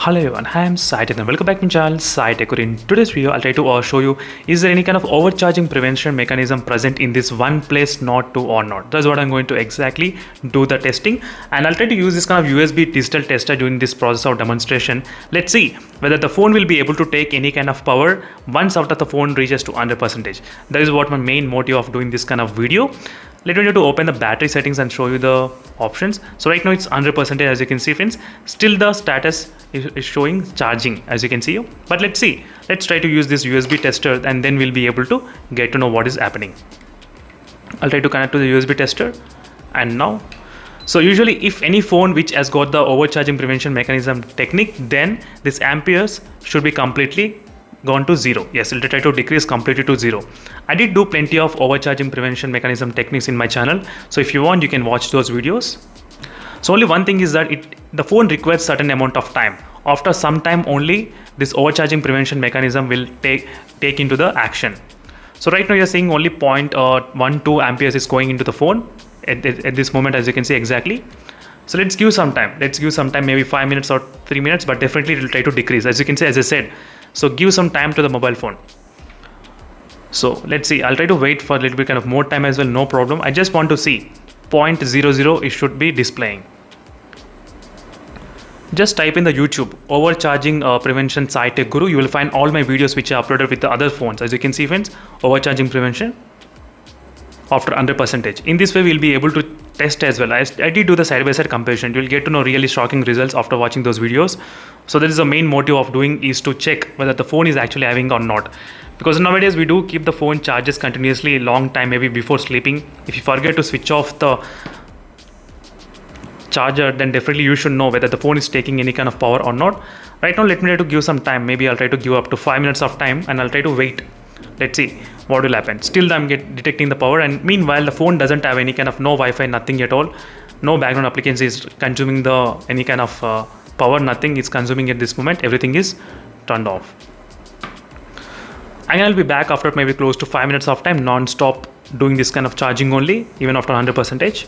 Hello everyone, I am Saitech and welcome back to my channel Saitech. In today's video, I'll try to show you is there any kind of overcharging prevention mechanism present in this OnePlus Nord 2 or not. That's what I'm going to exactly do the testing, and I'll try to use this kind of USB digital tester during this process of demonstration. Let's see whether the phone will be able to take any kind of power once after the phone reaches to 100%. That is what my main motive of doing this kind of video. Let me try to open the battery settings and show you the options. So right now it's 100%, as you can see friends. Still the status is showing charging, as you can see. But let's see. Let's try to use this USB tester and then we'll be able to get to know what is happening. I'll try to connect to the USB tester and now. So usually if any phone which has got the overcharging prevention mechanism technique, then this amperes should be completely gone to zero. Yes, it'll try to decrease completely to zero. I did do plenty of overcharging prevention mechanism techniques in my channel, so if you want you can watch those videos. So only one thing is that the phone requires certain amount of time. After some time only this overcharging prevention mechanism will take into the action. So right now you're seeing only 0.12 amperes is going into the phone at this moment, as you can see exactly. So let's give some time. Maybe 5 minutes or 3 minutes, but definitely it will try to decrease, as you can see, as I said. So give some time to the mobile phone. So let's see, I'll try to wait for a little bit kind of more time as well, no problem. I just want to see 0.00 it should be displaying. Just type in the YouTube overcharging prevention Saitech Guru. You will find all my videos which are uploaded with the other phones. As you can see friends, overcharging prevention after 100%. In this way we'll be able to test as well. I did do the side-by-side comparison. You'll get to know really shocking results after watching those videos. So that is the main motive of doing, is to check whether the phone is actually having or not. Because nowadays we do keep the phone charges continuously long time, maybe before sleeping. If you forget to switch off the charger, then definitely you should know whether the phone is taking any kind of power or not. Right now let me try to give some time. Maybe I'll try to give up to 5 minutes of time and I'll try to wait. Let's see what will happen. Still I'm detecting the power, and meanwhile the phone doesn't have any kind of no Wi-Fi, nothing at all. No background applications is consuming any kind of power, nothing is consuming at this moment. Everything is turned off. And I'll be back after maybe close to 5 minutes of time, non-stop doing this kind of charging only, even after 100%.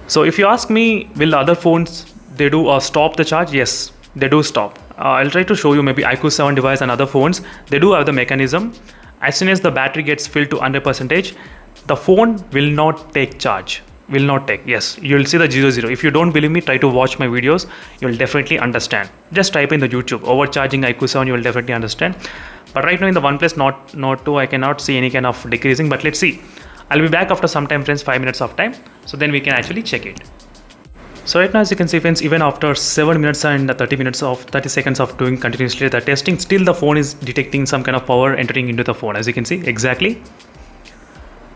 So if you ask me, will other phones, they do stop the charge? Yes, they do stop. I'll try to show you maybe iQOO 7 device and other phones. They do have the mechanism. As soon as the battery gets filled to 100%, the phone will not take charge. Will not take. Yes, you'll see the 00. If you don't believe me, try to watch my videos. You'll definitely understand. Just type in the YouTube overcharging iQOO 7. You will definitely understand. But right now in the OnePlus Nord 2, I cannot see any kind of decreasing. But let's see. I'll be back after some time, friends. 5 minutes of time. So then we can actually check it. So right now, as you can see friends, even after 7 minutes and 30 seconds of doing continuously the testing, still the phone is detecting some kind of power entering into the phone, as you can see exactly.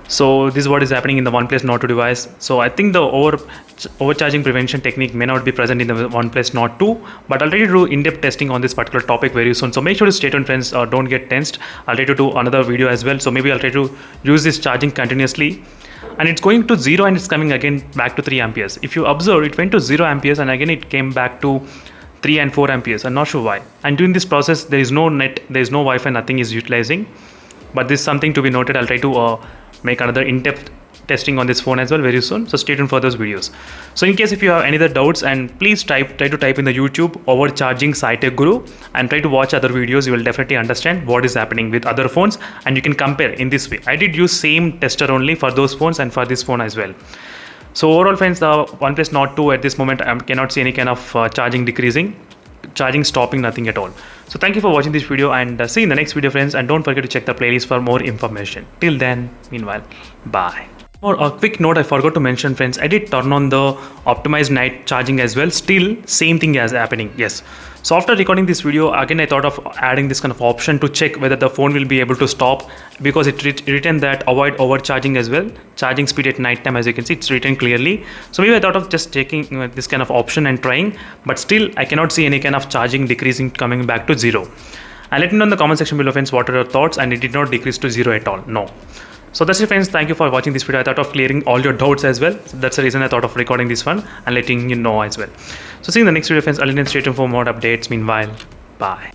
So this is what is happening in the OnePlus Nord 2 device. So I think the overcharging prevention technique may not be present in the OnePlus Nord 2, but I'll try to do in-depth testing on this particular topic very soon. So make sure to stay tuned friends, don't get tensed. I'll try to do another video as well. So maybe I'll try to use this charging continuously. And it's going to 0 and it's coming again back to 3 amperes. If you observe, it went to 0 amperes and again it came back to 3 and 4 amperes. I'm not sure why. And during this process, there is no net, there is no Wi-Fi, nothing is utilizing. But this is something to be noted. I'll try to make another in-depth testing on this phone as well very soon. So stay tuned for those videos. So in case if you have any other doubts, and please try to type in the YouTube overcharging Saitech Guru and try to watch other videos. You will definitely understand what is happening with other phones and you can compare in this way. I did use same tester only for those phones and for this phone as well. So overall friends, the OnePlus Nord 2 at this moment I cannot see any kind of charging decreasing, charging stopping, nothing at all. So thank you for watching this video, and see you in the next video friends, and don't forget to check the playlist for more information. Till then, meanwhile, bye. Or a quick note I forgot to mention friends, I did turn on the optimized night charging as well. Still same thing as happening. Yes. So after recording this video, again I thought of adding this kind of option to check whether the phone will be able to stop, because it written that avoid overcharging as well. Charging speed at night time, as you can see, it's written clearly. So maybe I thought of just checking this kind of option and trying, but still I cannot see any kind of charging decreasing coming back to 0. And let me know in the comment section below friends what are your thoughts, and it did not decrease to 0 at all. No. So that's it friends, thank you for watching this video. I thought of clearing all your doubts as well. So that's the reason I thought of recording this one and letting you know as well. So see you in the next video friends. I'll stay tuned for more updates. Meanwhile, bye.